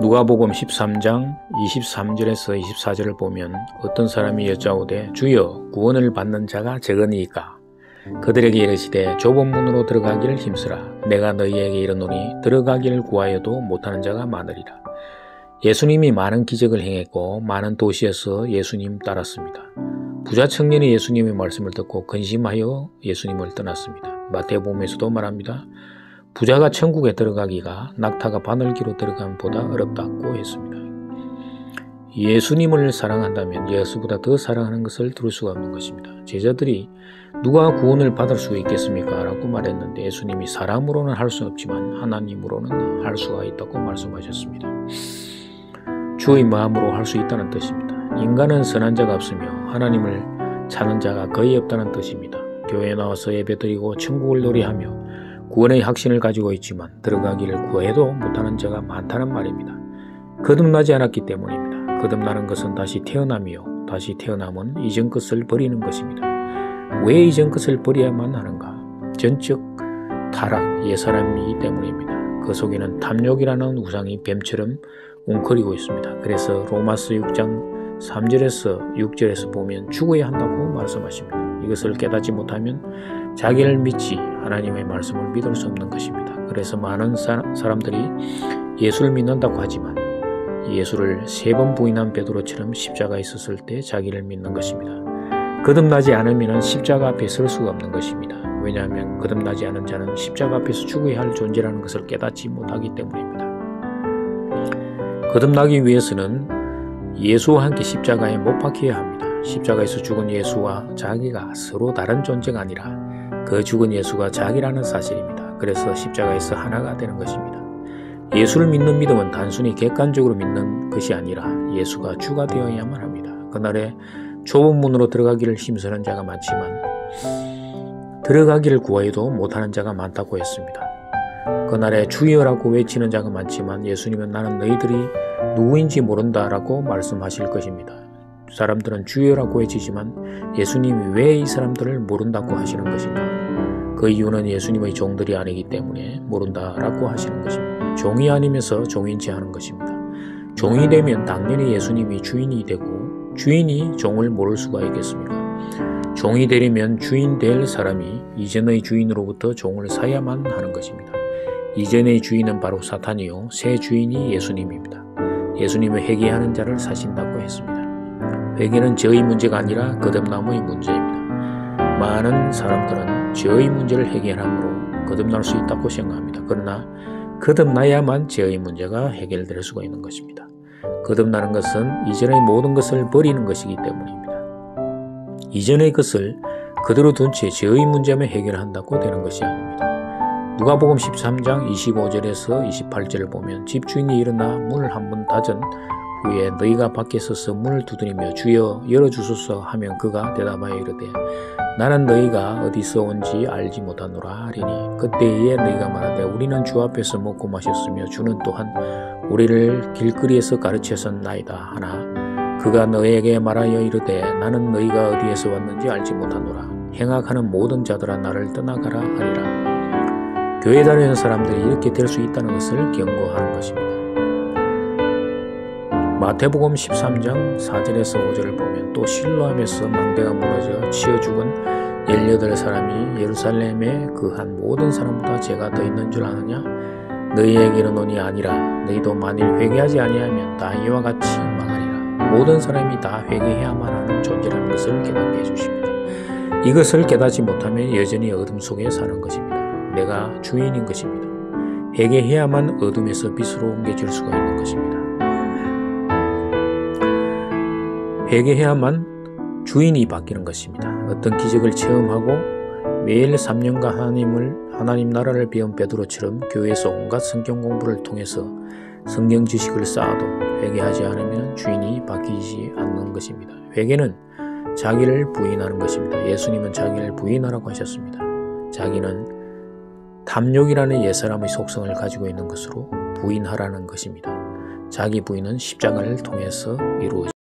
누가복음 13장 23절에서 24절을 보면 어떤 사람이 여짜오되 주여 구원을 받는 자가 적으니이까 그들에게 이르시되 좁은 문으로 들어가기를 힘쓰라. 내가 너희에게 이르노니 들어가기를 구하여도 못하는 자가 많으리라. 예수님이 많은 기적을 행했고 많은 도시에서 예수님 따랐습니다. 부자 청년이 예수님의 말씀을 듣고 근심하여 예수님을 떠났습니다. 마태복음에서도 말합니다. 부자가 천국에 들어가기가 낙타가 바늘기로 들어감보다 어렵다고 했습니다. 예수님을 사랑한다면 예수보다 더 사랑하는 것을 들을 수가 없는 것입니다. 제자들이 누가 구원을 받을 수 있겠습니까? 라고 말했는데 예수님이 사람으로는 할 수 없지만 하나님으로는 할 수가 있다고 말씀하셨습니다. 주의 마음으로 할 수 있다는 뜻입니다. 인간은 선한 자가 없으며 하나님을 찾는 자가 거의 없다는 뜻입니다. 교회에 나와서 예배드리고 천국을 노래하며 구원의 확신을 가지고 있지만 들어가기를 구해도 못하는 자가 많다는 말입니다. 거듭나지 않았기 때문입니다. 거듭나는 것은 다시 태어남이요 다시 태어남은 이전 것을 버리는 것입니다. 왜 이전 것을 버려야만 하는가? 전적 타락, 옛사람이기 때문입니다. 그 속에는 탐욕이라는 우상이 뱀처럼 웅크리고 있습니다. 그래서 로마서 6장 3절에서 6절에서 보면 죽어야 한다고 말씀하십니다. 이것을 깨닫지 못하면 자기를 믿지 하나님의 말씀을 믿을 수 없는 것입니다. 그래서 많은 사람들이 예수를 믿는다고 하지만 예수를 3번 부인한 베드로처럼 십자가에 섰을 때 자기를 믿는 것입니다. 거듭나지 않으면 십자가 앞에 설 수가 없는 것입니다. 왜냐하면 거듭나지 않은 자는 십자가 앞에서 죽어야 할 존재라는 것을 깨닫지 못하기 때문입니다. 거듭나기 위해서는 예수와 함께 십자가에 못 박혀야 합니다. 십자가에서 죽은 예수와 자기가 서로 다른 존재가 아니라 그 죽은 예수가 자기라는 사실입니다. 그래서 십자가에서 하나가 되는 것입니다. 예수를 믿는 믿음은 단순히 객관적으로 믿는 것이 아니라 예수가 주가 되어야만 합니다. 그날에 좁은 문으로 들어가기를 힘쓰는 자가 많지만 들어가기를 구하여도 못하는 자가 많다고 했습니다. 그날에 주여라고 외치는 자가 많지만 예수님은 나는 너희들이 누구인지 모른다라고 말씀하실 것입니다. 사람들은 주여라고 외치지만 예수님이 왜 이 사람들을 모른다고 하시는 것인가? 그 이유는 예수님의 종들이 아니기 때문에 모른다라고 하시는 것입니다. 종이 아니면서 종인지 하는 것입니다. 종이 되면 당연히 예수님이 주인이 되고 주인이 종을 모를 수가 있겠습니까? 종이 되려면 주인 될 사람이 이전의 주인으로부터 종을 사야만 하는 것입니다. 이전의 주인은 바로 사탄이요 새 주인이 예수님입니다. 예수님은 회개하는 자를 사신다고 했습니다. 회개는 저의 문제가 아니라 거듭남의 문제입니다. 많은 사람들은 저의 문제를 해결함으로 거듭날 수 있다고 생각합니다. 그러나 거듭나야만 저의 문제가 해결될 수가 있는 것입니다. 거듭나는 것은 이전의 모든 것을 버리는 것이기 때문입니다. 이전의 것을 그대로 둔 채 저의 문제만 해결한다고 되는 것이 아닙니다. 누가복음 13장 25절에서 28절을 보면 집주인이 일어나 문을 한번 닫은 후에 너희가 밖에 서서 문을 두드리며 주여 열어주소서 하면 그가 대답하여 이르되 나는 너희가 어디서 온지 알지 못하노라 하리니 그때에 너희가 말하되 우리는 주 앞에서 먹고 마셨으며 주는 또한 우리를 길거리에서 가르쳤었나이다 하나 그가 너희에게 말하여 이르되 나는 너희가 어디에서 왔는지 알지 못하노라 행악하는 모든 자들아 나를 떠나가라 하리라. 교회 다니는 사람들이 이렇게 될 수 있다는 것을 경고하는 것입니다. 마태복음 13장 4절에서 5절을 보면 또 실로암에서 망대가 무너져 치어 죽은 18사람이 예루살렘에 그한 모든 사람보다 죄가 더 있는 줄 아느냐? 너희에게 이르노니 아니라 너희도 만일 회개하지 아니하면 다 이와 같이 망하리라. 모든 사람이 다 회개해야만 하는 존재라는 것을 깨닫게 해주십니다. 이것을 깨닫지 못하면 여전히 어둠 속에 사는 것입니다. 내가 주인인 것입니다. 회개해야만 어둠에서 빛으로 옮겨질 수가 있는 것입니다. 회개해야만 주인이 바뀌는 것입니다. 어떤 기적을 체험하고 매일 3년간 하나님 나라를 배운 베드로처럼 교회에서 온갖 성경 공부를 통해서 성경 지식을 쌓아도 회개하지 않으면 주인이 바뀌지 않는 것입니다. 회개는 자기를 부인하는 것입니다. 예수님은 자기를 부인하라고 하셨습니다. 자기는 탐욕이라는 옛사람의 속성을 가지고 있는 것으로 부인하라는 것입니다. 자기 부인은 십자가를 통해서 이루어집니다.